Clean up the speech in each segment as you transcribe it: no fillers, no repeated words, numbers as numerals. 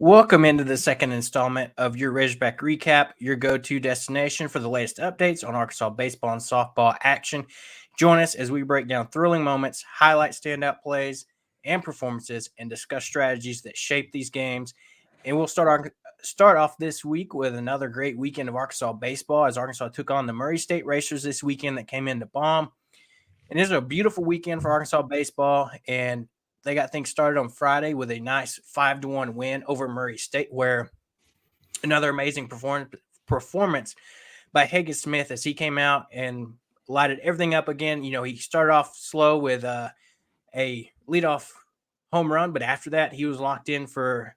Welcome into the second installment of your Razorback Recap, your go-to destination for the latest updates on Arkansas baseball and softball action. Join us as we break down thrilling moments, highlight standout plays and performances, and discuss strategies that shape these games. And we'll start off this week with another great weekend of Arkansas baseball as Arkansas took on the Murray State Racers this weekend that came into bomb. And this is a beautiful weekend for Arkansas baseball, and they got things started on Friday with a nice 5-1 win over Murray State, where another amazing performance by Hagen Smith as he came out and lighted everything up again. He started off slow with a leadoff home run, but after that, he was locked in for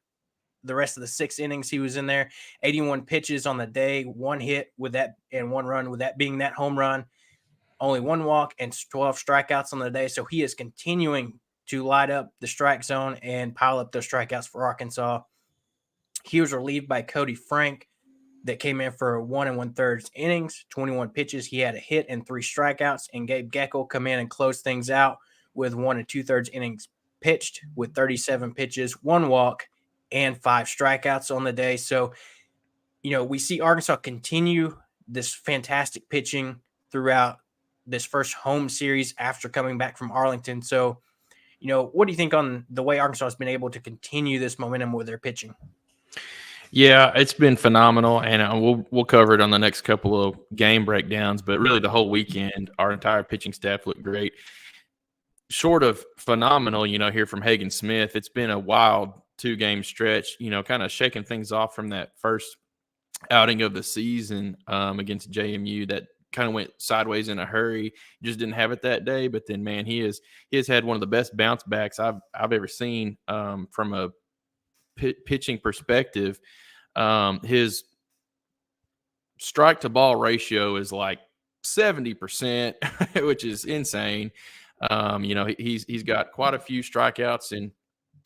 the rest of the 6 innings. He was in there, 81 pitches on the day, one hit with that and one run, with that being that home run. Only one walk and 12 strikeouts on the day. So he is continuing to light up the strike zone and pile up those strikeouts for Arkansas. He was relieved by Cody Frank that came in for 1 1/3 innings, 21 pitches. He had a hit and 3 strikeouts. And Gabe Geckel come in and close things out with 1 2/3 innings pitched with 37 pitches, 1 walk, and 5 strikeouts on the day. So, we see Arkansas continue this fantastic pitching throughout this first home series after coming back from Arlington. So, what do you think on the way Arkansas has been able to continue this momentum with their pitching? Yeah, it's been phenomenal, and we'll cover it on the next couple of game breakdowns. But really, the whole weekend, our entire pitching staff looked great. Short of phenomenal, here from Hagen Smith, it's been a wild 2-game stretch. Kind of shaking things off from that first outing of the season against JMU that kind of went sideways in a hurry. Just didn't have it that day. But then, man, he has had one of the best bounce backs I've ever seen from a pitching perspective. His strike to ball ratio is like 70%, which is insane. He's got quite a few strikeouts in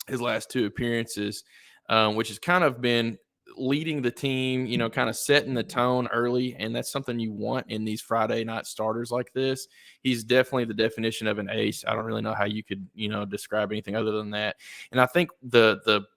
his last 2 appearances, which has kind of been leading the team, kind of setting the tone early. And that's something you want in these Friday night starters like this. He's definitely the definition of an ace. I don't really know how you could, describe anything other than that. And I think the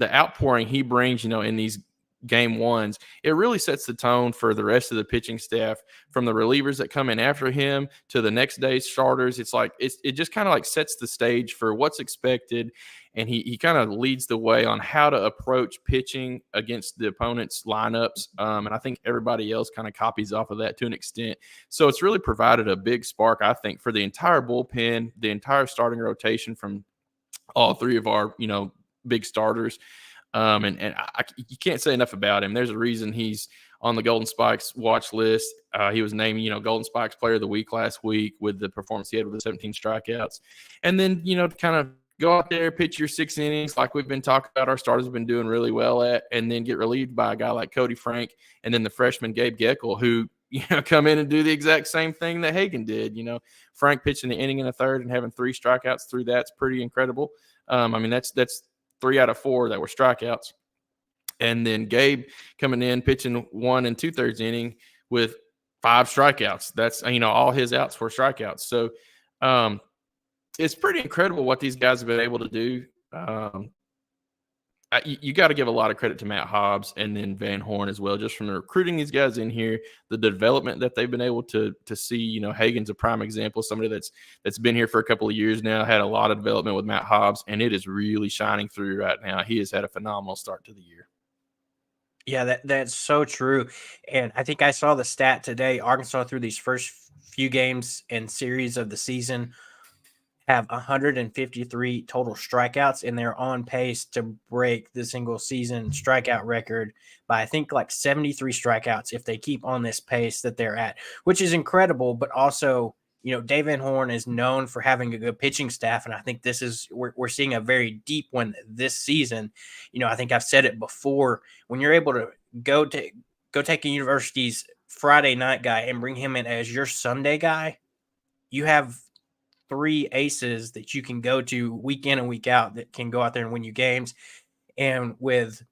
outpouring he brings, in these game ones, it really sets the tone for the rest of the pitching staff, from the relievers that come in after him to the next day's starters. It's like it just kind of like sets the stage for what's expected, and he kind of leads the way on how to approach pitching against the opponent's lineups. And I think everybody else kind of copies off of that to an extent. So it's really provided a big spark, I think, for the entire bullpen, the entire starting rotation from all 3 of our, big starters. You can't say enough about him. There's a reason he's on the Golden Spikes watch list. He was named, Golden Spikes Player of the Week last week with the performance he had with the 17 strikeouts. And then, to kind of go out there, pitch your 6 innings like we've been talking about our starters have been doing really well at, and then get relieved by a guy like Cody Frank and then the freshman Gabe Geckel, who, come in and do the exact same thing that Hagen did. Frank pitching the inning in the third and having 3 strikeouts through that's pretty incredible. That's 3 out of 4 that were strikeouts. And then Gabe coming in, pitching 1 2/3 inning with 5 strikeouts. That's, all his outs were strikeouts. So it's pretty incredible what these guys have been able to do. You got to give a lot of credit to Matt Hobbs and then Van Horn as well, just from recruiting these guys in here, the development that they've been able to see. Hagen's a prime example, somebody that's been here for a couple of years now, had a lot of development with Matt Hobbs, and it is really shining through right now. He has had a phenomenal start to the year. Yeah, that's so true. And I think I saw the stat today. Arkansas, through these first few games and series of the season, have 153 total strikeouts, and they're on pace to break the single season strikeout record by, I think, like 73 strikeouts if they keep on this pace that they're at, which is incredible. But also, Dave Van Horn is known for having a good pitching staff, and I think we're seeing a very deep one this season. I think I've said it before, when you're able to go take a university's Friday night guy and bring him in as your Sunday guy, you have 3 aces that you can go to week in and week out that can go out there and win you games. And with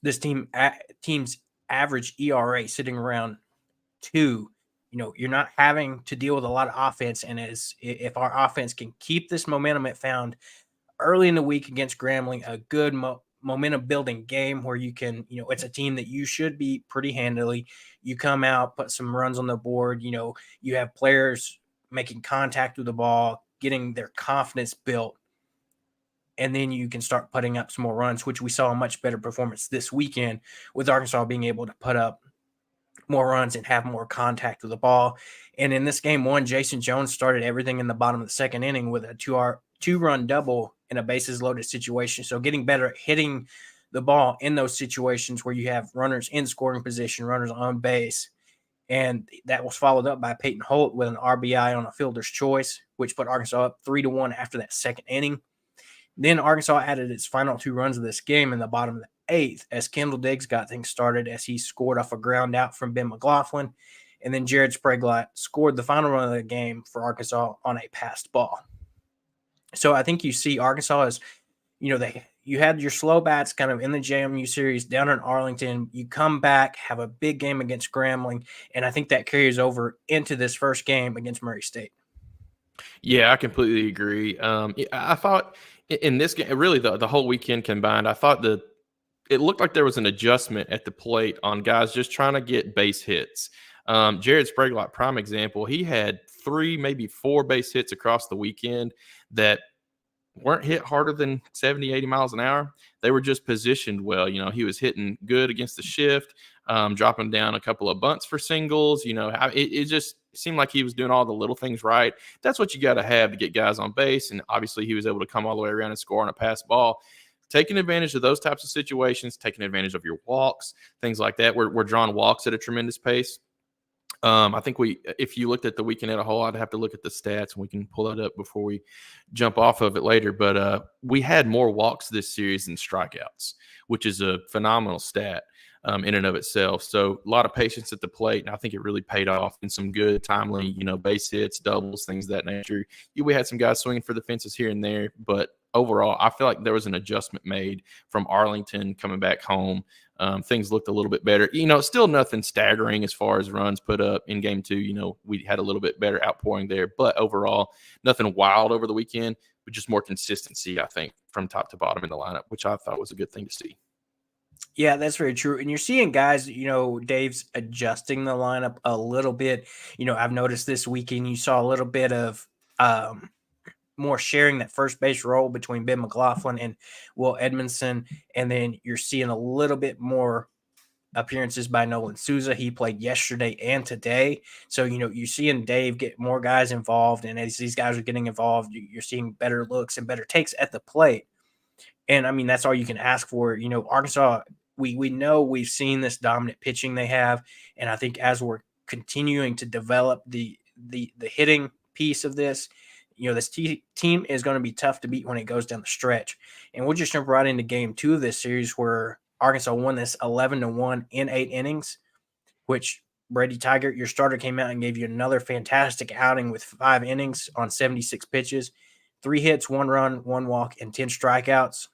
this team's average ERA sitting around 2, you're not having to deal with a lot of offense. And if our offense can keep this momentum it found early in the week against Grambling, a good momentum building game where you can, it's a team that you should beat pretty handily. You come out, put some runs on the board, you have players making contact with the ball, getting their confidence built, and then you can start putting up some more runs, which we saw a much better performance this weekend with Arkansas being able to put up more runs and have more contact with the ball. And in this game one, Jason Jones started everything in the bottom of the second inning with a two-run double in a bases loaded situation. So getting better at hitting the ball in those situations where you have runners in scoring position, runners on base. And that was followed up by Peyton Holt with an RBI on a fielder's choice, which put Arkansas up 3-1 after that second inning. Then Arkansas added its final 2 runs of this game in the bottom of the 8th as Kendall Diggs got things started as he scored off a ground out from Ben McLaughlin. And then Jared Spraglott scored the final run of the game for Arkansas on a passed ball. So I think you see Arkansas as, you had your slow bats kind of in the JMU series down in Arlington. You come back, have a big game against Grambling, and I think that carries over into this first game against Murray State. Yeah, I completely agree. I thought in this game, really the whole weekend combined, I thought it looked like there was an adjustment at the plate on guys just trying to get base hits. Jared Spraglott, prime example, he had 3, maybe 4 base hits across the weekend that weren't hit harder than 70, 80 miles an hour. They were just positioned well. He was hitting good against the shift, dropping down a couple of bunts for singles. It just seemed like he was doing all the little things right. That's what you got to have to get guys on base. And obviously he was able to come all the way around and score on a pass ball. Taking advantage of those types of situations, taking advantage of your walks, things like that. We're drawing walks at a tremendous pace. I think if you looked at the weekend as a whole, I'd have to look at the stats, and we can pull that up before we jump off of it later. But we had more walks this series than strikeouts, which is a phenomenal stat in and of itself. So a lot of patience at the plate, and I think it really paid off in some good, timely, base hits, doubles, things of that nature. We had some guys swinging for the fences here and there, but overall, I feel like there was an adjustment made from Arlington coming back home. Things looked a little bit better. Still nothing staggering as far as runs put up in game 2. We had a little bit better outpouring there, but overall, nothing wild over the weekend, but just more consistency, I think, from top to bottom in the lineup, which I thought was a good thing to see. Yeah, that's very true. And you're seeing guys, Dave's adjusting the lineup a little bit. I've noticed this weekend you saw a little bit of more sharing that first base role between Ben McLaughlin and Will Edmondson. And then you're seeing a little bit more appearances by Nolan Souza. He played yesterday and today. So, you're seeing Dave get more guys involved. And as these guys are getting involved, you're seeing better looks and better takes at the plate. And I mean, that's all you can ask for. Arkansas, we know we've seen this dominant pitching they have. And I think as we're continuing to develop the hitting piece of this, this team is going to be tough to beat when it goes down the stretch. And we'll just jump right into game 2 of this series where Arkansas won this 11-1 in 8 innings, which Brady Tiger, your starter, came out and gave you another fantastic outing with 5 innings on 76 pitches, 3 hits, 1 run, 1 walk, and 10 strikeouts.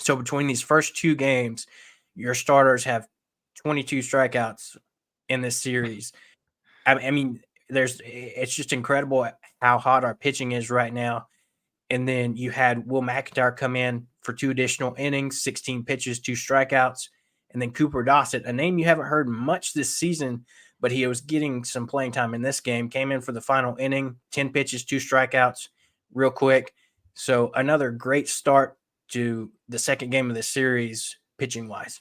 So between these first 2 games, your starters have 22 strikeouts in this series. I mean, it's just incredible how hot our pitching is right now. And then you had Will McIntyre come in for 2 additional innings, 16 pitches, 2 strikeouts. And then Cooper Dossett, a name you haven't heard much this season, but he was getting some playing time in this game, came in for the final inning, 10 pitches, 2 strikeouts, real quick. So another great start to the second game of the series, pitching-wise.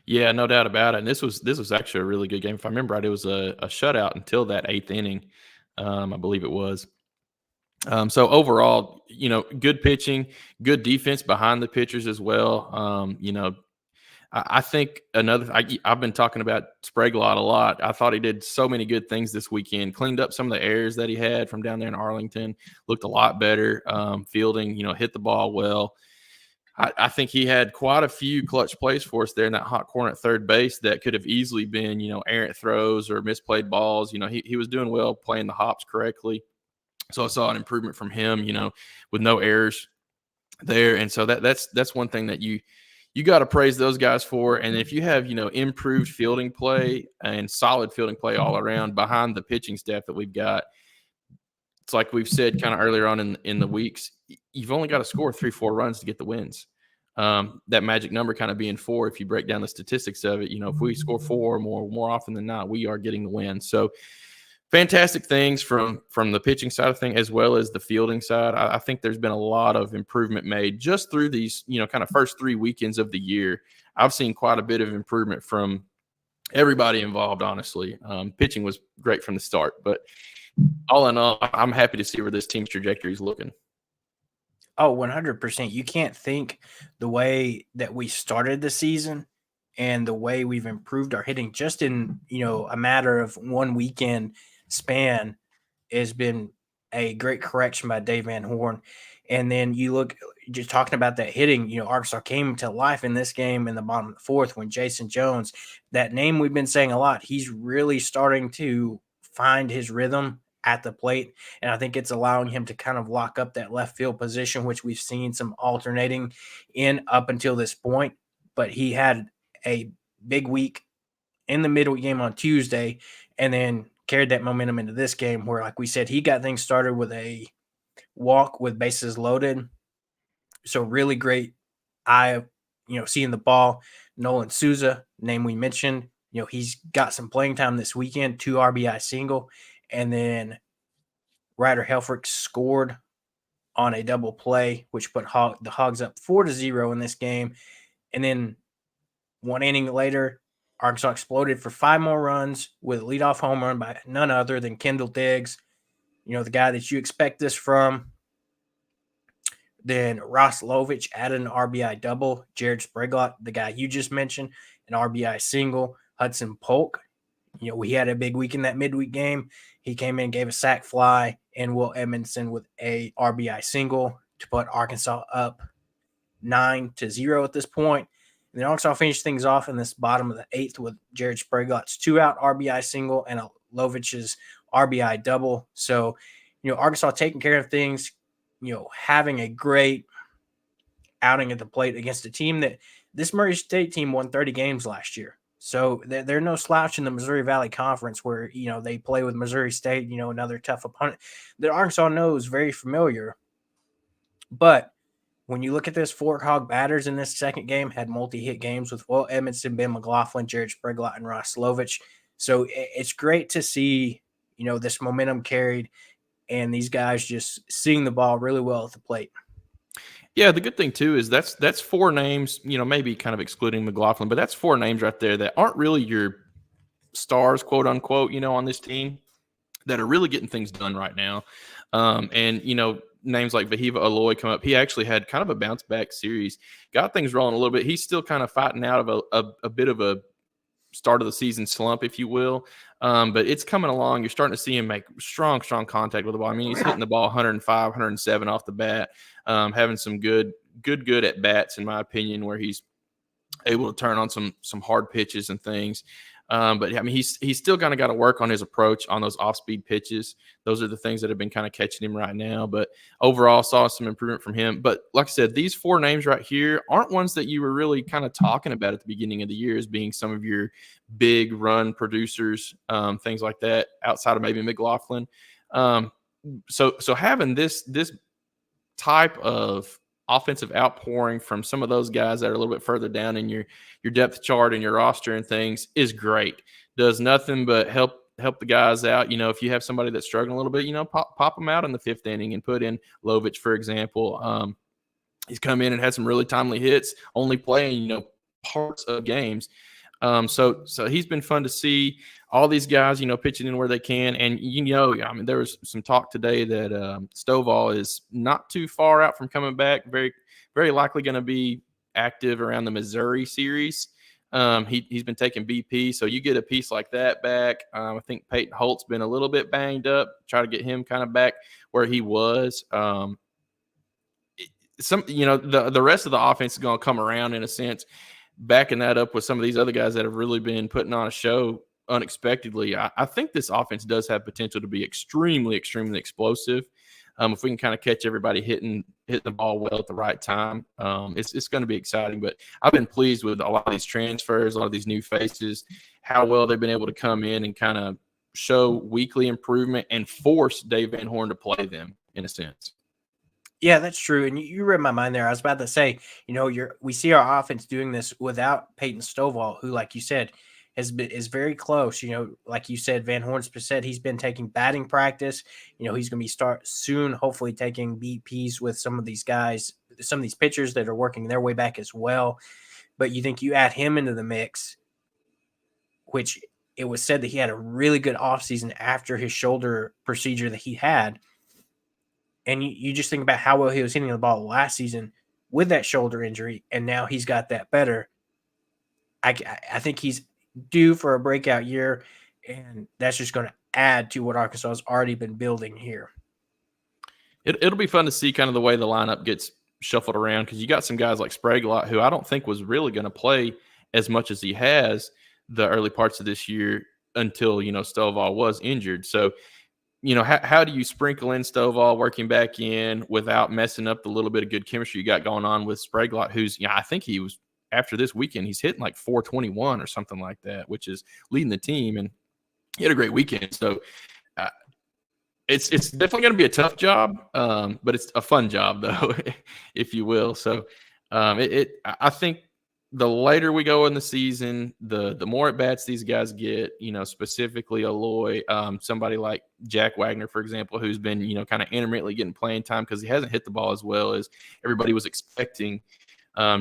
Yeah, no doubt about it. And this was actually a really good game. If I remember right, it was a shutout until that 8th inning, I believe it was. So overall, good pitching, good defense behind the pitchers as well. I think I've been talking about Spraglott a lot. I thought he did so many good things this weekend. Cleaned up some of the errors that he had from down there in Arlington. Looked a lot better. Fielding, hit the ball well. I think he had quite a few clutch plays for us there in that hot corner at third base that could have easily been, errant throws or misplayed balls. He was doing well playing the hops correctly. So I saw an improvement from him, with no errors there. And so that's one thing that you got to praise those guys for. And if you have, improved fielding play and solid fielding play all around behind the pitching staff that we've got, it's like we've said kind of earlier on in the weeks, you've only got to score 3-4 runs to get the wins. That magic number kind of being 4. If you break down the statistics of it, if we score 4 or more often than not, we are getting the win. So fantastic things from the pitching side of things as well as the fielding side. I think there's been a lot of improvement made just through these, kind of first 3 weekends of the year. I've seen quite a bit of improvement from everybody involved, honestly. Pitching was great from the start, but all in all, I'm happy to see where this team's trajectory is looking. Oh, 100%. You can't think the way that we started the season and the way we've improved our hitting just in, a matter of 1 weekend span has been a great correction by Dave Van Horn. And then you look, just talking about that hitting, Arkansas came to life in this game in the bottom of the 4th when Jason Jones, that name we've been saying a lot, he's really starting to find his rhythm at the plate. And I think it's allowing him to kind of lock up that left field position, which we've seen some alternating in up until this point. But he had a big week in the midweek game on Tuesday and then carried that momentum into this game where, like we said, he got things started with a walk with bases loaded. So really great eye, seeing the ball. Nolan Souza, name we mentioned, he's got some playing time this weekend, 2 RBI single. And then Ryder Helfrich scored on a double play, which put the Hogs up 4-0 in this game. And then 1 inning later, Arkansas exploded for 5 more runs with a leadoff home run by none other than Kendall Diggs, the guy that you expect this from. Then Ross Lovich added an RBI double. Jared Spraglott, the guy you just mentioned, an RBI single. Hudson Polk, we had a big week in that midweek game. He came in, gave a sac fly, and Will Edmondson with a RBI single to put Arkansas up 9-0 at this point. And then Arkansas finished things off in this bottom of the 8th with Jared Spraglott's 2-out RBI single and Lovich's RBI double. So, Arkansas taking care of things, having a great outing at the plate against a team that this Murray State team won 30 games last year. So they're no slouch in the Missouri Valley Conference where, they play with Missouri State, another tough opponent that Arkansas knows very familiar. But when you look at this, Fork Hog batters in this second game had multi-hit games with Will Edmondson, Ben McLaughlin, Jared Spraglott, and Ross Lovich. So it's great to see, this momentum carried and these guys just seeing the ball really well at the plate. Yeah, the good thing too is that's 4 names, maybe kind of excluding McLaughlin, but that's 4 names right there that aren't really your stars, quote unquote, on this team that are really getting things done right now. And names like Vahiva Aloy come up. He actually had kind of a bounce back series, got things rolling a little bit. He's still kind of fighting out of a bit of a start of the season slump, if you will. But it's coming along. You're starting to see him make strong contact with the ball. I mean, he's hitting the ball 105, 107 off the bat, having some good at bats, in my opinion, where he's able to turn on some hard pitches and things. But I mean, he's still kind of got to work on his approach on those off-speed pitches. Those are the things that have been kind of catching him right now. But overall, saw some improvement from him. But like I said, these 4 names right here aren't ones that you were really kind of talking about at the beginning of the year as being some of your big run producers, things like that, outside of maybe McLaughlin. So having this type of offensive outpouring from some of those guys that are a little bit further down in your depth chart and your roster and things is great. Does nothing but help the guys out. If you have somebody that's struggling a little bit, pop them out in the 5th inning and put in Lovich, for example. He's come in and had some really timely hits, only playing, parts of games. So he's been fun to see. All these guys, pitching in where they can. And, I mean, there was some talk today that Stovall is not too far out from coming back. Very, very likely going to be active around the Missouri series. He's been taking BP, so you get a piece like that back. I think Peyton Holt's been a little bit banged up. Try to get him kind of back where he was. The rest of the offense is going to come around in a sense, backing that up with some of these other guys that have really been putting on a show unexpectedly. I think this offense does have potential to be extremely, extremely explosive. If we can kind of catch everybody hitting the ball well at the right time, it's going to be exciting. But I've been pleased with a lot of these transfers, a lot of these new faces, how well they've been able to come in and kind of show weekly improvement and force Dave Van Horn to play them in a sense. Yeah, that's true. And you read my mind there. I was about to say, we see our offense doing this without Peyton Stovall, who, like you said, is very close. Like you said, Van Horn's said he's been taking batting practice. He's going to be start soon, hopefully taking BPs with some of these guys, some of these pitchers that are working their way back as well. But you think you add him into the mix, which it was said that he had a really good offseason after his shoulder procedure that he had. And you just think about how well he was hitting the ball last season with that shoulder injury, and now he's got that better. I think he's due for a breakout year, and that's just going to add to what Arkansas has already been building here. It'll be fun to see kind of the way the lineup gets shuffled around, because you got some guys like Spraglot, who I don't think was really going to play as much as he has the early parts of this year until, Stovall was injured. So, how do you sprinkle in Stovall working back in without messing up the little bit of good chemistry you got going on with Spraglot, who's, I think he was, after this weekend, he's hitting like 421 or something like that, which is leading the team, and he had a great weekend. So it's definitely going to be a tough job, but it's a fun job, though, if you will. So I think the later we go in the season, the more at bats these guys get, specifically Aloy, somebody like Jack Wagner, for example, who's been, kind of intermittently getting playing time because he hasn't hit the ball as well as everybody was expecting,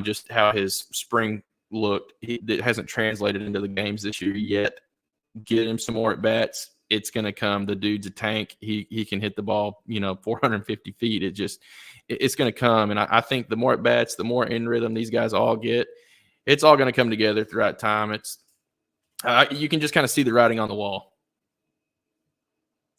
just how his spring looked. It hasn't translated into the games this year yet. Get him some more at bats. It's going to come. The dude's a tank. He can hit the ball, 450 feet. It's going to come. And I think the more at bats, the more in rhythm these guys all get, it's all going to come together throughout time. It's you can just kind of see the writing on the wall.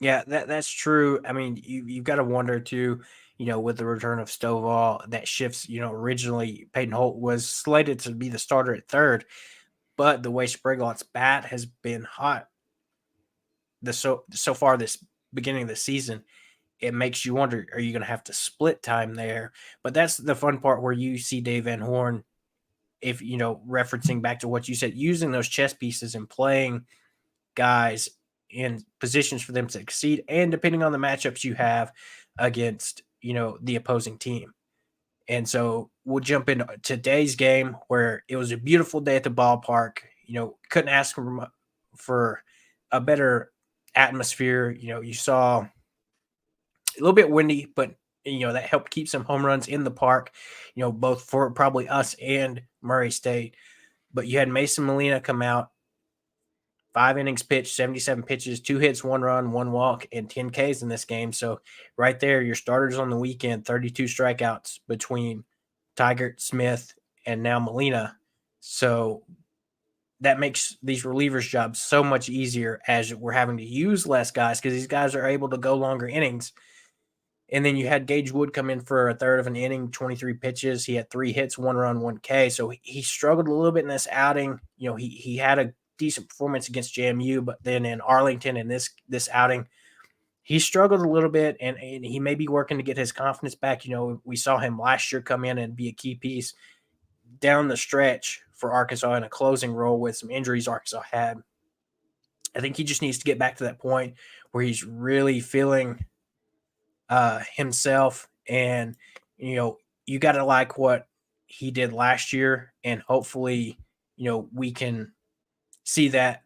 Yeah, that's true. I mean, you've got to wonder too, with the return of Stovall, that shifts. Originally Peyton Holt was slated to be the starter at third, but the way Spraglot's bat has been hot so far this beginning of the season, it makes you wonder, are you going to have to split time there? But that's the fun part where you see Dave Van Horn, if referencing back to what you said, using those chess pieces and playing guys in positions for them to succeed, and depending on the matchups you have against the opposing team. And so we'll jump into today's game, where it was a beautiful day at the ballpark. Couldn't ask for a better atmosphere. You saw a little bit windy, but that helped keep some home runs in the park, both for probably us and Murray State. But you had Mason Molina come out, 5 innings pitched, 77 pitches, 2 hits, 1 run, 1 walk, and 10 Ks in this game. So right there, your starters on the weekend, 32 strikeouts between Tigert, Smith, and now Molina. So that makes these relievers' jobs so much easier, as we're having to use less guys because these guys are able to go longer innings. And then you had Gage Wood come in for a third of an inning, 23 pitches. He had 3 hits, 1 run, 1 K. So he struggled a little bit in this outing. He had a decent performance against JMU, but then in Arlington in this outing, he struggled a little bit, and he may be working to get his confidence back. We saw him last year come in and be a key piece down the stretch for Arkansas in a closing role with some injuries Arkansas had. I think he just needs to get back to that point where he's really feeling himself, and you got to like what he did last year, and hopefully we can see that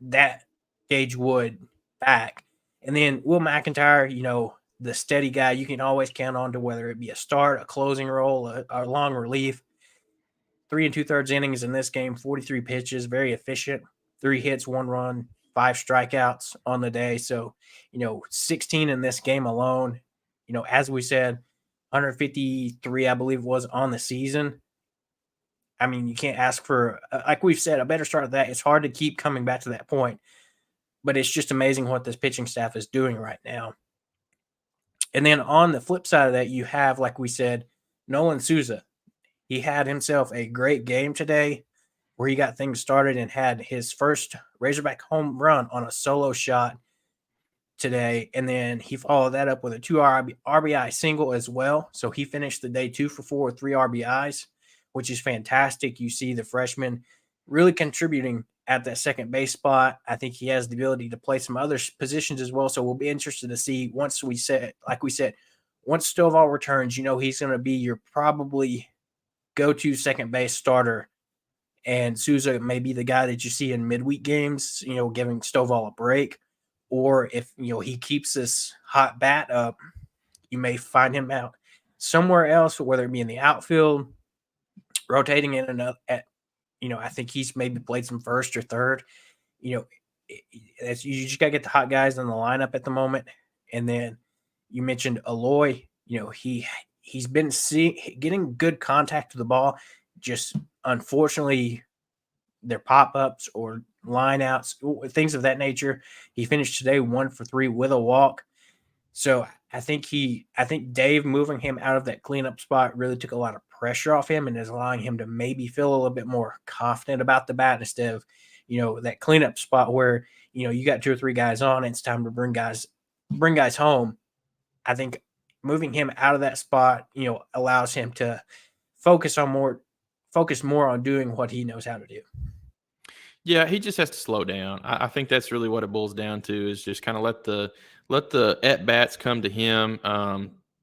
Gage Wood back. And then Will McIntyre, the steady guy you can always count on, to whether it be a start, a closing role, a long relief. 3 2/3 innings in this game, 43 pitches, very efficient, 3 hits, 1 run, 5 strikeouts on the day. So 16 in this game alone. As we said, 153, I believe, was on the season. I mean, you can't ask for, like we've said, a better start of that. It's hard to keep coming back to that point, but it's just amazing what this pitching staff is doing right now. And then on the flip side of that, you have, like we said, Nolan Souza. He had himself a great game today, where he got things started and had his first Razorback home run on a solo shot today. And then he followed that up with a 2 RBI single as well. So he finished the day 2 for 4 with 3 RBIs, which is fantastic. You see the freshman really contributing at that second base spot. I think he has the ability to play some other positions as well. So we'll be interested to see, once we said, like we said, once Stovall returns, he's going to be your probably go-to second base starter. And Souza may be the guy that you see in midweek games, giving Stovall a break. Or if, he keeps this hot bat up, you may find him out somewhere else, whether it be in the outfield, rotating in and up at, I think he's maybe played some first or third. You just got to get the hot guys in the lineup at the moment. And then you mentioned Aloy, he's been getting good contact to the ball. Just unfortunately, their pop-ups or line-outs, things of that nature. He finished today 1 for 3 with a walk. So I think Dave moving him out of that cleanup spot really took a lot of pressure off him and is allowing him to maybe feel a little bit more confident about the bat instead of, that cleanup spot where, you got 2 or 3 guys on and it's time to bring guys home. I think moving him out of that spot, allows him to focus more on doing what he knows how to do. Yeah, he just has to slow down. I think that's really what it boils down to, is just kind of let the at bats come to him.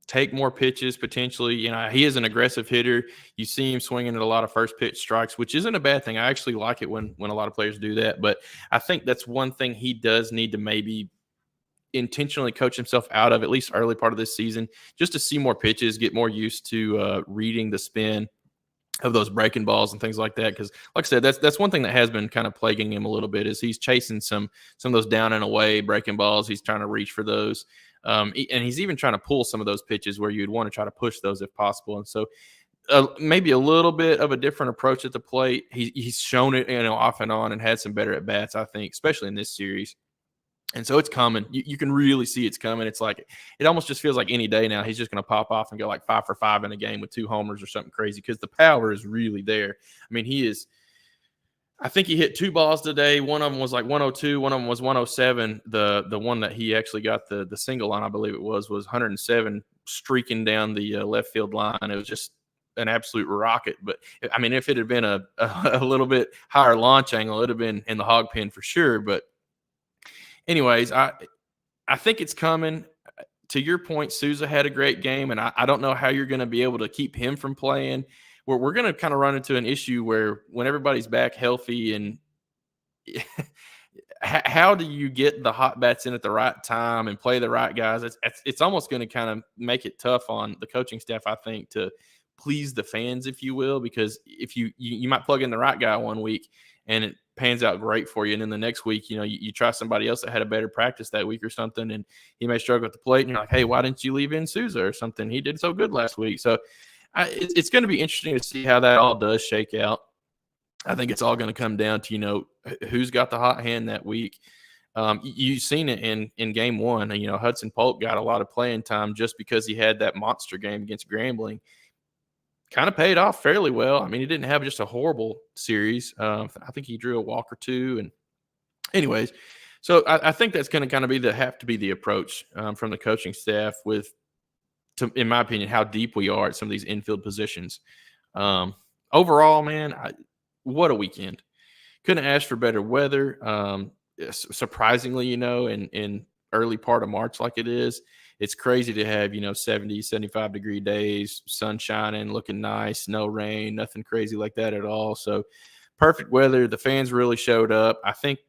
Take more pitches potentially. He is an aggressive hitter. You see him swinging at a lot of first pitch strikes, which isn't a bad thing. I actually like it when a lot of players do that. But I think that's one thing he does need to maybe intentionally coach himself out of, at least early part of this season, just to see more pitches, get more used to reading the spin of those breaking balls and things like that. Because like I said, that's one thing that has been kind of plaguing him a little bit, is he's chasing some of those down and away breaking balls. He's trying to reach for those. And he's even trying to pull some of those pitches where you'd want to try to push those if possible. And so maybe a little bit of a different approach at the plate. He's shown it, off and on, and had some better at bats, I think, especially in this series. And so it's coming. You can really see it's coming. It's like, it almost just feels like any day now he's just going to pop off and go like 5 for 5 in a game with 2 homers or something crazy, because the power is really there. I mean, I think he hit 2 balls today. One of them was like 102. One of them was 107. The one that he actually got the single on, I believe it was 107, streaking down the left field line. It was just an absolute rocket. But I mean, if it had been a little bit higher launch angle, it'd have been in the hog pen for sure. But anyways, I think it's coming. To your point, Souza had a great game, and I don't know how you're going to be able to keep him from playing. We're going to kind of run into an issue where when everybody's back healthy, and how do you get the hot bats in at the right time and play the right guys? It's almost going to kind of make it tough on the coaching staff, I think, to please the fans, if you will, because if you might plug in the right guy one week and it pans out great for you, and then the next week, you try somebody else that had a better practice that week or something, and he may struggle at the plate, and you're like, hey, why didn't you leave in Souza or something? He did so good last week. So it's going to be interesting to see how that all does shake out. I think it's all going to come down to, who's got the hot hand that week. You've seen it in game 1. Hudson Polk got a lot of playing time just because he had that monster game against Grambling. Kind of paid off fairly well. I mean, he didn't have just a horrible series. I think he drew a walk or 2. And anyways, so I think that's going to kind of have to be the approach from the coaching staff in my opinion, how deep we are at some of these infield positions. Overall, man, what a weekend. Couldn't ask for better weather. Surprisingly, in early part of March like it is, it's crazy to have, 70, 75-degree days, sun shining, looking nice, no rain, nothing crazy like that at all. So perfect weather. The fans really showed up. I think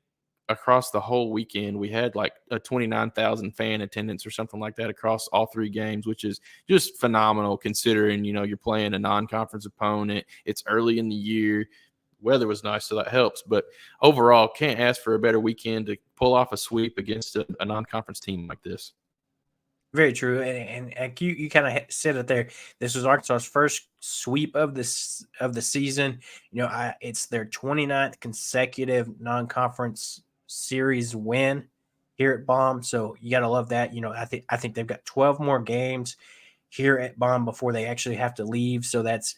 across the whole weekend, we had like a 29,000 fan attendance or something like that across all 3 games, which is just phenomenal considering, you're playing a non-conference opponent. It's early in the year. Weather was nice, so that helps. But overall, can't ask for a better weekend to pull off a sweep against a non-conference team like this. Very true, and you kind of said it there. This was Arkansas's first sweep of the season. It's their 29th consecutive non-conference series win here at Baum. So you got to love that. I think they've got 12 more games here at Baum before they actually have to leave. So that's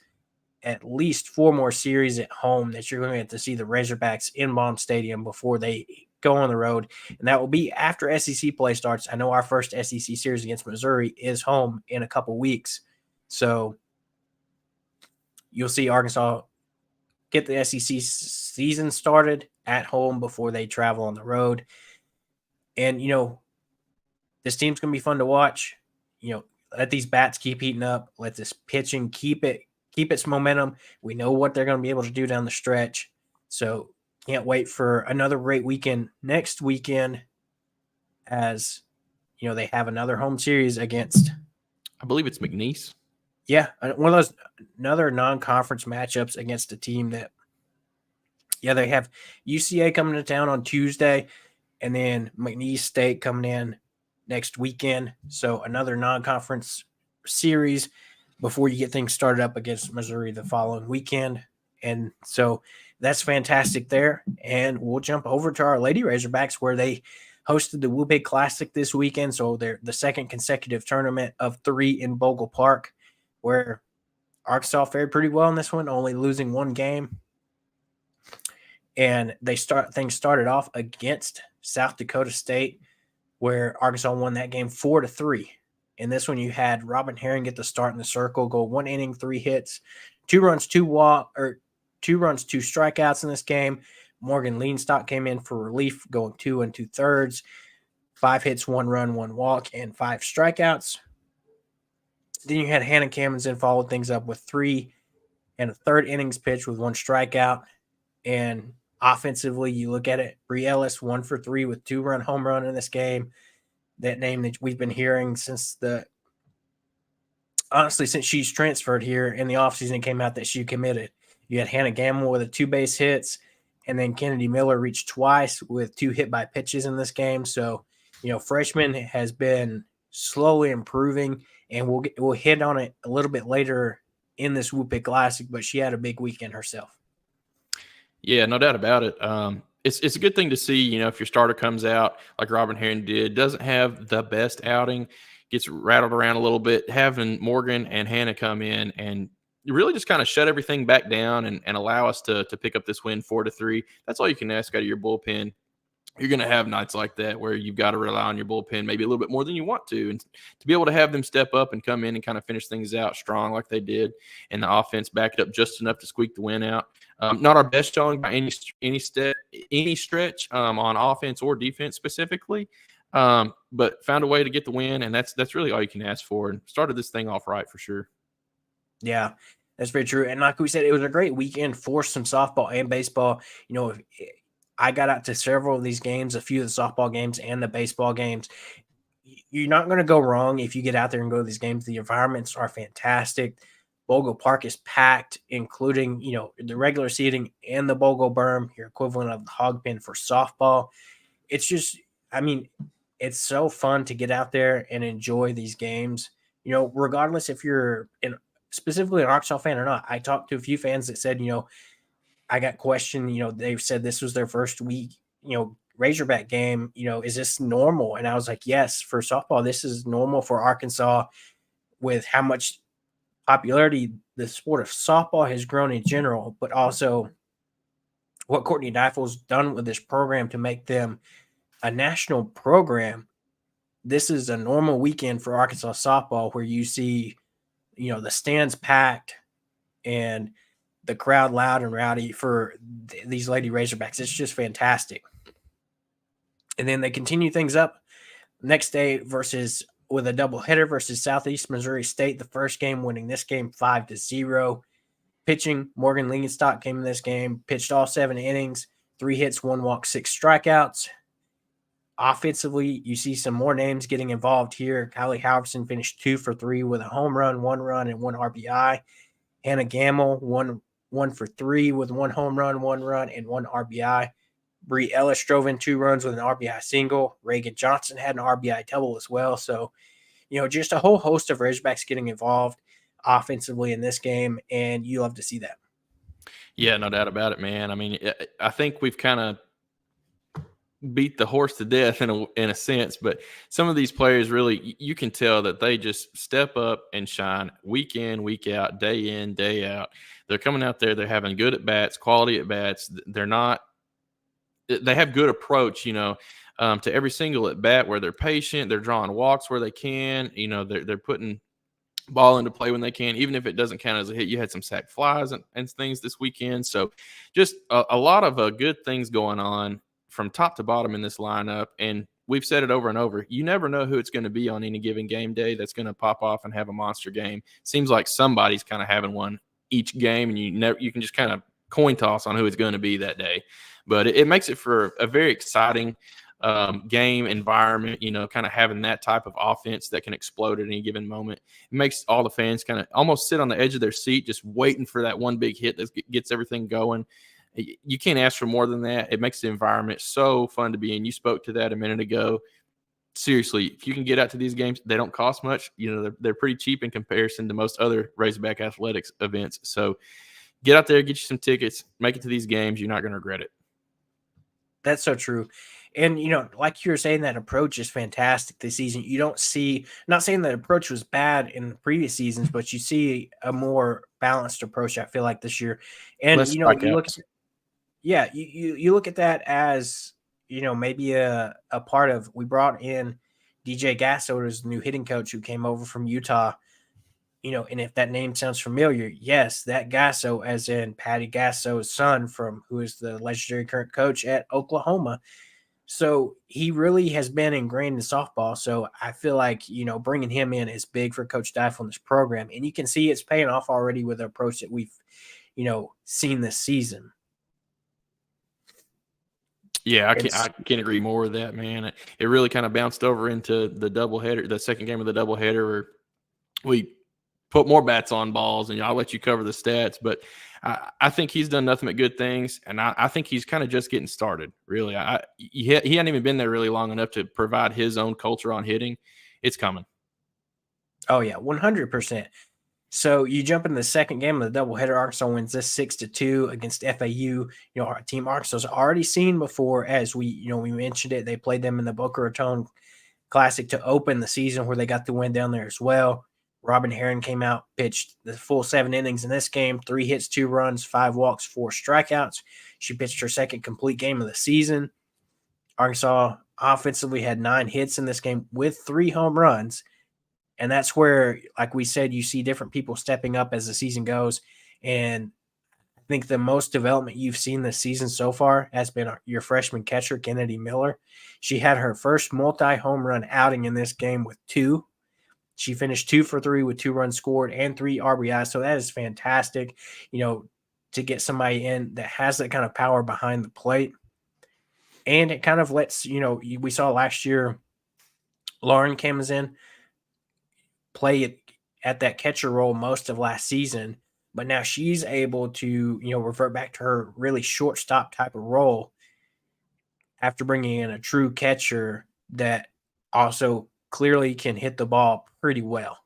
at least 4 more series at home that you're going to get to see the Razorbacks in Baum Stadium before they go on the road. And that will be after SEC play starts. I know our first SEC series against Missouri is home in a couple weeks. So you'll see Arkansas get the SEC season started at home before they travel on the road. And, this team's going to be fun to watch. let these bats keep heating up. Let this pitching keep its momentum. We know what they're going to be able to do down the stretch. So can't wait for another great weekend next weekend, as they have another home series against, I believe it's McNeese. Yeah, one of those, another non-conference matchups against a team that, they have UCA coming to town on Tuesday, and then McNeese State coming in next weekend. So another non-conference series before you get things started up against Missouri the following weekend. And so that's fantastic there. And we'll jump over to our Lady Razorbacks, where they hosted the Whoopig Classic this weekend. So they're the second consecutive tournament of 3 in Bogle Park, where Arkansas fared pretty well in this one, only losing one game. And things started off against South Dakota State, where Arkansas won that game 4-3. In this one, you had Robin Herring get the start in the circle, go 1 inning, 3 hits, 2 runs, 2 strikeouts in this game. Morgan Leanstock came in for relief, going 2 2/3, 5 hits, 1 run, 1 walk, and 5 strikeouts. Then you had Hannah Cammonson followed things up with 3 1/3 innings pitched with 1 strikeout. And offensively, you look at it, Bree Ellis 1 for 3 with 2-run home run in this game. That name that we've been hearing since she's transferred here in the offseason, came out that she committed. You had Hannah Gamble with 2 base hits, and then Kennedy Miller reached twice with 2 hit by pitches in this game. So, freshman has been slowly improving, and we'll hit on it a little bit later in this Whoopig Classic, but she had a big weekend herself. Yeah, no doubt about it. It's a good thing to see, if your starter comes out like Robin Herring did, doesn't have the best outing, gets rattled around a little bit, having Morgan and Hannah come in and really just kind of shut everything back down and allow us to pick up this win 4-3. That's all you can ask out of your bullpen. You're going to have nights like that where you've got to rely on your bullpen maybe a little bit more than you want to. And to be able to have them step up and come in and kind of finish things out strong like they did, and the offense back it up just enough to squeak the win out. Not our best showing by any stretch on offense or defense specifically, but found a way to get the win, and that's really all you can ask for, and started this thing off right for sure. Yeah, that's very true. And like we said, it was a great weekend for some softball and baseball. I got out to several of these games, a few of the softball games and the baseball games. You're not going to go wrong if you get out there and go to these games. The environments are fantastic. Bogle Park is packed, including, the regular seating and the Bogle berm, your equivalent of the hog pen for softball. It's just, it's so fun to get out there and enjoy these games, regardless if you're specifically an Arkansas fan or not. I talked to a few fans that said, I got questioned, they've said this was their first week, Razorback game, is this normal? And I was like, yes, for softball, this is normal for Arkansas, with how much popularity the sport of softball has grown in general, but also what Courtney Deifel's done with this program to make them a national program. This is a normal weekend for Arkansas softball, where you see, the stands packed and the crowd loud and rowdy for these Lady Razorbacks. It's just fantastic. And then they continue things up next day with a doubleheader versus Southeast Missouri State. The first game winning this game 5-0. Pitching, Morgan Leanstock came in this game, pitched all 7 innings, 3 hits, 1 walk, 6 strikeouts. Offensively, you see some more names getting involved here. Kylie Howardson finished 2 for 3 with a home run, 1 run, and 1 RBI. Hannah Gamble, 1 for 3 with 1 home run, 1 run, and 1 RBI. Bree Ellis drove in 2 runs with an RBI single. Reagan Johnson had an RBI double as well. So, just a whole host of Razorbacks getting involved offensively in this game, and you love to see that. Yeah, no doubt about it, man. I think we've kind of beat the horse to death in a sense, but some of these players really, you can tell that they just step up and shine week in, week out, day in, day out. They're coming out there, they're having good at bats, quality at bats. They have good approach, to every single at bat, where they're patient, they're drawing walks where they can, they're putting ball into play when they can, even if it doesn't count as a hit. You had some sack flies and things this weekend. So just a lot of good things going on from top to bottom in this lineup. And we've said it over and over. You never know who it's going to be on any given game day that's going to pop off and have a monster game. Seems like somebody's kind of having one each game, and you can just kind of coin toss on who it's going to be that day. But it makes it for a very exciting game environment, kind of having that type of offense that can explode at any given moment. It makes all the fans kind of almost sit on the edge of their seat, just waiting for that one big hit that gets everything going. You can't ask for more than that. It makes the environment so fun to be in. You spoke to that a minute ago. Seriously, if you can get out to these games, they don't cost much. They're pretty cheap in comparison to most other Razorback Athletics events. So get out there, get you some tickets, make it to these games. You're not going to regret it. That's so true. And, like you were saying, that approach is fantastic this season. You don't see, not saying that approach was bad in the previous seasons, but you see a more balanced approach, I feel like, this year. And, you look at, you look at that as, maybe a part of, we brought in DJ Gasso as the new hitting coach who came over from Utah. And if that name sounds familiar, yes, that Gasso, as in Patty Gasso's son, who is the legendary current coach at Oklahoma. So he really has been ingrained in softball. So I feel like, bringing him in is big for Coach Dife on this program. And you can see it's paying off already with the approach that we've, seen this season. Yeah, I can't agree more with that, man. It really kind of bounced over into the doubleheader, the second game of the doubleheader, where we put more bats on balls, and I'll let you cover the stats. But I think he's done nothing but good things, and I think he's kind of just getting started, really. He hadn't even been there really long enough to provide his own culture on hitting. It's coming. Oh, yeah, 100%. So you jump into the second game of the doubleheader. Arkansas wins this 6-2 against FAU. Our team Arkansas's already seen before, as we mentioned it. They played them in the Boca Raton Classic to open the season, where they got the win down there as well. Robin Heron came out, pitched the full 7 innings in this game, 3 hits, 2 runs, 5 walks, 4 strikeouts. She pitched her second complete game of the season. Arkansas offensively had 9 hits in this game with 3 home runs. And that's where, like we said, you see different people stepping up as the season goes. And I think the most development you've seen this season so far has been your freshman catcher, Kennedy Miller. She had her first multi-home run outing in this game with 2. She finished 2 for 3 with 2 runs scored and 3 RBIs. So that is fantastic, to get somebody in that has that kind of power behind the plate. And it kind of lets, we saw last year, Lauren comes in, play at that catcher role most of last season, but now she's able to, revert back to her really shortstop type of role after bringing in a true catcher that also clearly can hit the ball pretty well.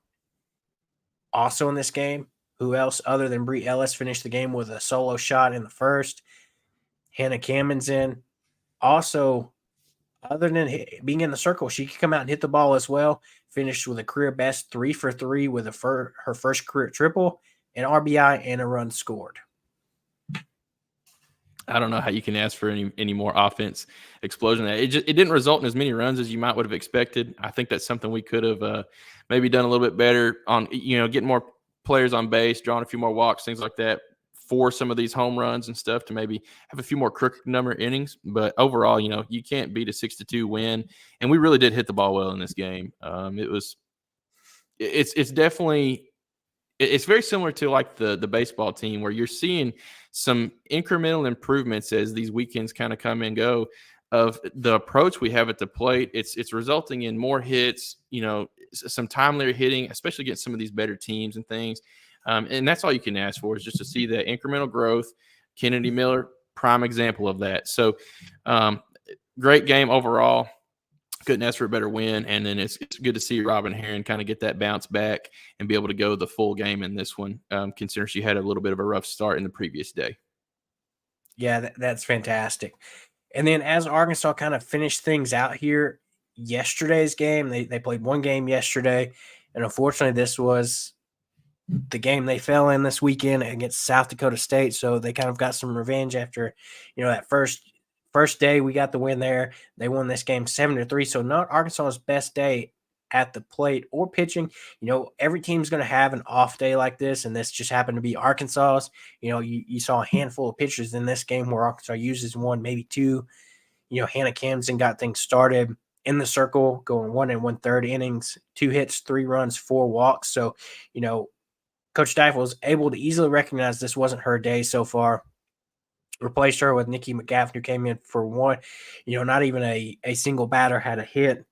Also in this game, who else other than Bree Ellis finished the game with a solo shot in the first? Hannah Cammon's in. Also, other than being in the circle, she could come out and hit the ball as well. Finished with a career best 3 for 3 with her first career triple, an RBI, and a run scored. I don't know how you can ask for any more offense explosion. It didn't result in as many runs as you might would have expected. I think that's something we could have maybe done a little bit better on, getting more players on base, drawing a few more walks, things like that, for some of these home runs and stuff, to maybe have a few more crooked number innings. But overall, you can't beat a 6-2 win. And we really did hit the ball well in this game. It's definitely, it's very similar to like the baseball team, where you're seeing some incremental improvements as these weekends kind of come and go, of the approach we have at the plate. It's resulting in more hits, some timelier hitting, especially against some of these better teams and things. And that's all you can ask for, is just to see that incremental growth. Kennedy Miller, prime example of that. So great game overall. Couldn't ask for a better win. And then it's good to see Robin Heron kind of get that bounce back and be able to go the full game in this one, considering she had a little bit of a rough start in the previous day. Yeah, that's fantastic. And then as Arkansas kind of finished things out here, yesterday's game, they played one game yesterday. And unfortunately, this was the game they fell in this weekend against South Dakota State. So they kind of got some revenge after, that first day we got the win there. They won this game 7-3. So not Arkansas's best day at the plate or pitching. Every team's going to have an off day like this, and this just happened to be Arkansas's. You saw a handful of pitchers in this game where Arkansas uses 1, maybe 2. Hannah Camden got things started. in the circle, going 1 1/3 innings, 2 hits, 3 runs, 4 walks. So, Coach Dive was able to easily recognize this wasn't her day so far. Replaced her with Nikki McGaffin, who came in for one. Not even a single batter had a hit.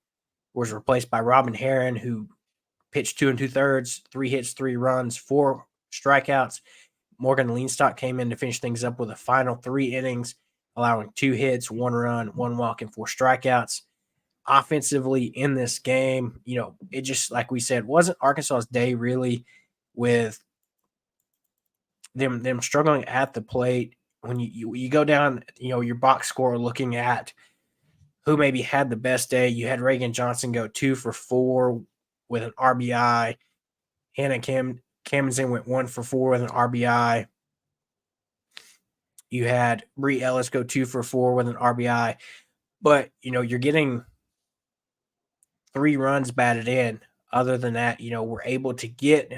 Was replaced by Robin Heron, who pitched 2 2/3, 3 hits, 3 runs, 4 strikeouts. Morgan Leanstock came in to finish things up with a final 3 innings, allowing 2 hits, 1 run, 1 walk, and 4 strikeouts. Offensively in this game, it just, like we said, wasn't Arkansas's day really, with them struggling at the plate. When you go down, your box score looking at who maybe had the best day, you had Reagan Johnson go 2 for 4 with an RBI. Hannah Camden went 1 for 4 with an RBI. You had Bree Ellis go 2 for 4 with an RBI. But, you're getting 3 runs batted in. Other than that, we're able to get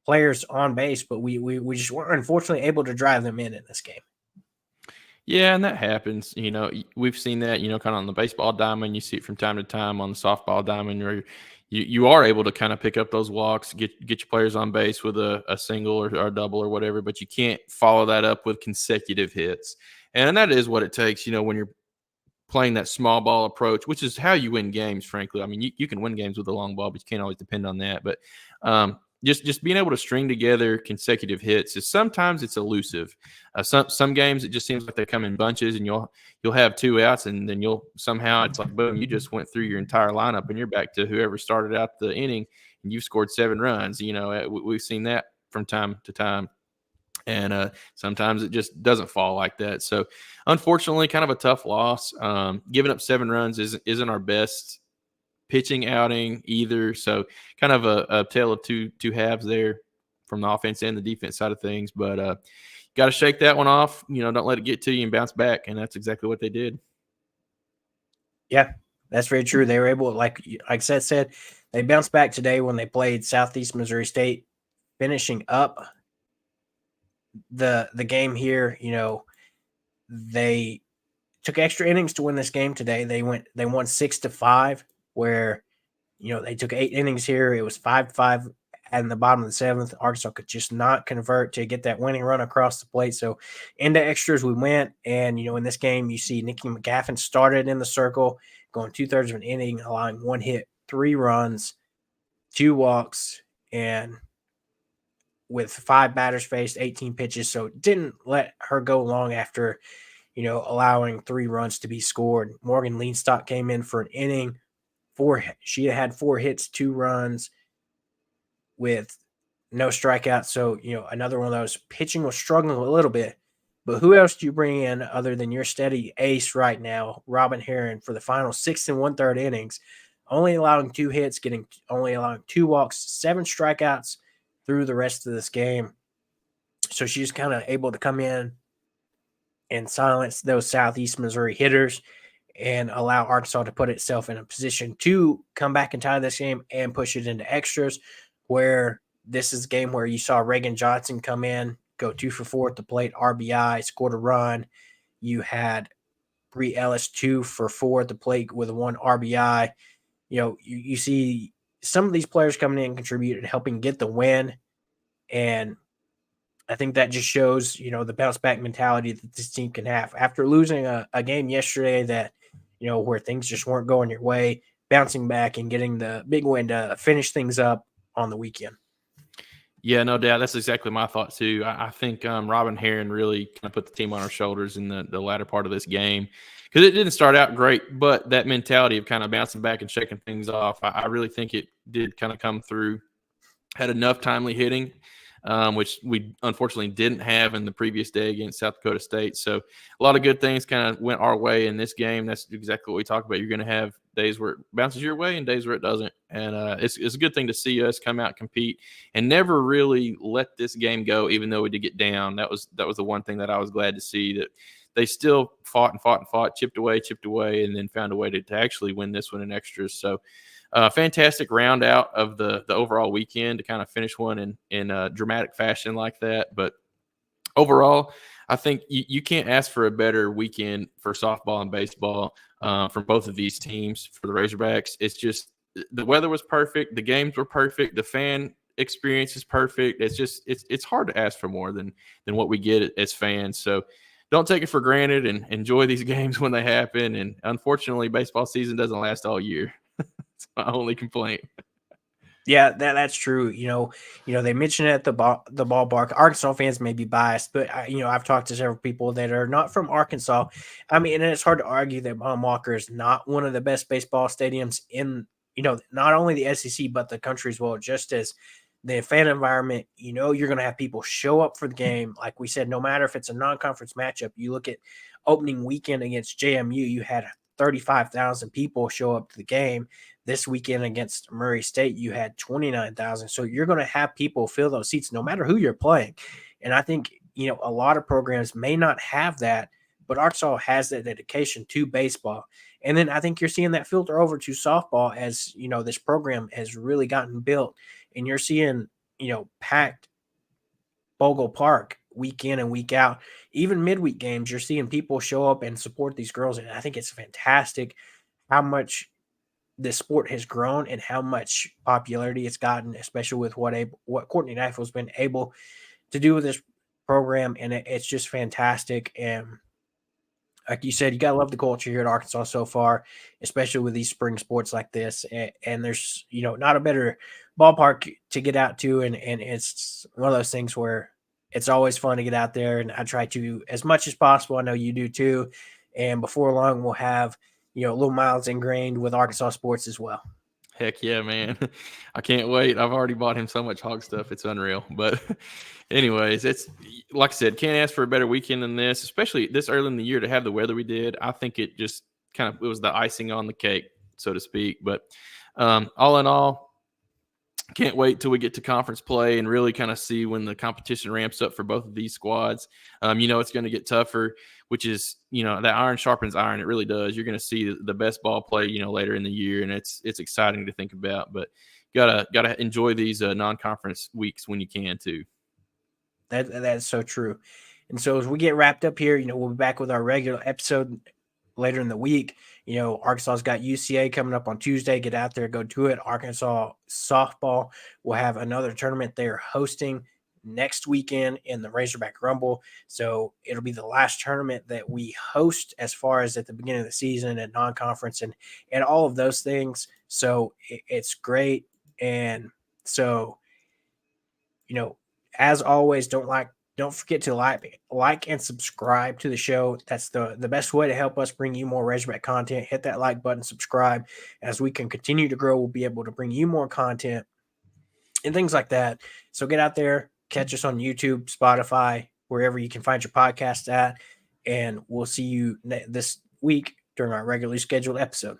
players on base, but we just weren't, unfortunately, able to drive them in this game. Yeah, and that happens. We've seen that, kind of on the baseball diamond. You see it from time to time on the softball diamond, where you are able to kind of pick up those walks, get your players on base with a single or a double or whatever, but you can't follow that up with consecutive hits. And that is what it takes, when you're playing that small ball approach, which is how you win games, frankly. I mean, you can win games with a long ball, but you can't always depend on that. But just being able to string together consecutive hits is sometimes it's elusive. Some games it just seems like they come in bunches, and you'll have 2 outs, and then you'll somehow it's like boom, you just went through your entire lineup, and you're back to whoever started out the inning, and you've scored 7 runs. We've seen that from time to time. And sometimes it just doesn't fall like that. So, unfortunately, kind of a tough loss. Giving up 7 runs isn't our best pitching outing either. So, kind of a tale of two halves there from the offense and the defense side of things. But got to shake that one off. Don't let it get to you and bounce back. And that's exactly what they did. Yeah, that's very true. They were able, like Seth said, they bounced back today when they played Southeast Missouri State, finishing up the game here. They took extra innings to win this game today. They won 6-5, where they took 8 innings here. It was 5-5 at the bottom of the 7th. Arkansas could just not convert to get that winning run across the plate. So into extras we went, and in this game you see Nikki McGaffin started in the circle, going 2/3 of an inning, allowing 1 hit, 3 runs, 2 walks, and with 5 batters faced, 18 pitches. So didn't let her go long after, allowing 3 runs to be scored. Morgan Leanstock came in for an inning. She had 4 hits, 2 runs with no strikeouts. So, another one of those. Pitching was struggling a little bit. But who else do you bring in other than your steady ace right now, Robin Heron, for the final 6 1/3 innings, only allowing 2 hits, only allowing 2 walks, 7 strikeouts through the rest of this game. So she's kind of able to come in and silence those Southeast Missouri hitters and allow Arkansas to put itself in a position to come back and tie this game and push it into extras, where this is a game where you saw Reagan Johnson come in, go 2 for 4 at the plate, RBI, scored a run. You had Bree Ellis 2 for 4 at the plate with 1 RBI. You see some of these players coming in and contributing, helping get the win. And I think that just shows, the bounce back mentality that this team can have. After losing a game yesterday that, where things just weren't going your way, bouncing back and getting the big win to finish things up on the weekend. Yeah, no doubt. That's exactly my thought too. I think Robin Heron really kind of put the team on her shoulders in the latter part of this game, because it didn't start out great, but that mentality of kind of bouncing back and shaking things off, I really think it did kind of come through. Had enough timely hitting, which we unfortunately didn't have in the previous day against South Dakota State. So a lot of good things kind of went our way in this game. That's exactly what we talked about. You're going to have days where it bounces your way and days where it doesn't. And it's a good thing to see us come out, compete, and never really let this game go, even though we did get down. That was the one thing that I was glad to see, that they still fought, chipped away, and then found a way to actually win this one in extras. So fantastic round out of the overall weekend to kind of finish one in a dramatic fashion like that. But overall, I think you can't ask for a better weekend for softball and baseball from both of these teams for the Razorbacks. It's just the weather was perfect, the games were perfect, the fan experience is perfect. It's hard to ask for more than what we get as fans. So don't take it for granted and enjoy these games when they happen. And unfortunately, baseball season doesn't last all year. It's my only complaint. Yeah, that's true. They mentioned it at the ballpark. Arkansas fans may be biased, but I've talked to several people that are not from Arkansas. I mean, and it's hard to argue that Baum Walker is not one of the best baseball stadiums in not only the SEC but the country as well. Just as the fan environment, you're going to have people show up for the game. Like we said, no matter if it's a non-conference matchup, you look at opening weekend against JMU, you had 35,000 people show up to the game. This weekend against Murray State, you had 29,000. So you're going to have people fill those seats no matter who you're playing. And I think, a lot of programs may not have that, but Arkansas has that dedication to baseball. And then I think you're seeing that filter over to softball as, this program has really gotten built. And you're seeing, packed Bogle Park week in and week out. Even midweek games, you're seeing people show up and support these girls. And I think it's fantastic how much this sport has grown and how much popularity it's gotten, especially with what Courtney Knife has been able to do with this program. And it's just fantastic. And like you said, you got to love the culture here at Arkansas so far, especially with these spring sports like this. And there's, not a better ballpark to get out to. And it's one of those things where it's always fun to get out there. And I try to, as much as possible, I know you do too. And before long, we'll have, little miles ingrained with Arkansas sports as well. Heck yeah, man. I can't wait. I've already bought him so much hog stuff. It's unreal. But anyways, it's like I said, can't ask for a better weekend than this, especially this early in the year to have the weather we did. I think it just it was the icing on the cake, so to speak. But all in all, can't wait till we get to conference play and really kind of see when the competition ramps up for both of these squads. It's going to get tougher, which is, that iron sharpens iron. It really does. You're going to see the best ball play, later in the year, and it's exciting to think about. But gotta enjoy these non-conference weeks when you can too. That's so true. And so as we get wrapped up here, we'll be back with our regular episode later in the week. Arkansas's got UCA coming up on Tuesday. Get out there, go to it. Arkansas softball will have another tournament they're hosting next weekend in the Razorback Rumble. So it'll be the last tournament that we host as far as at the beginning of the season and non-conference and all of those things. So it's great. And so, as always, don't forget to like and subscribe to the show. That's the best way to help us bring you more Razorback content. Hit that like button, subscribe. As we can continue to grow, we'll be able to bring you more content and things like that. So get out there, catch us on YouTube, Spotify, wherever you can find your podcast at, and we'll see you this week during our regularly scheduled episode.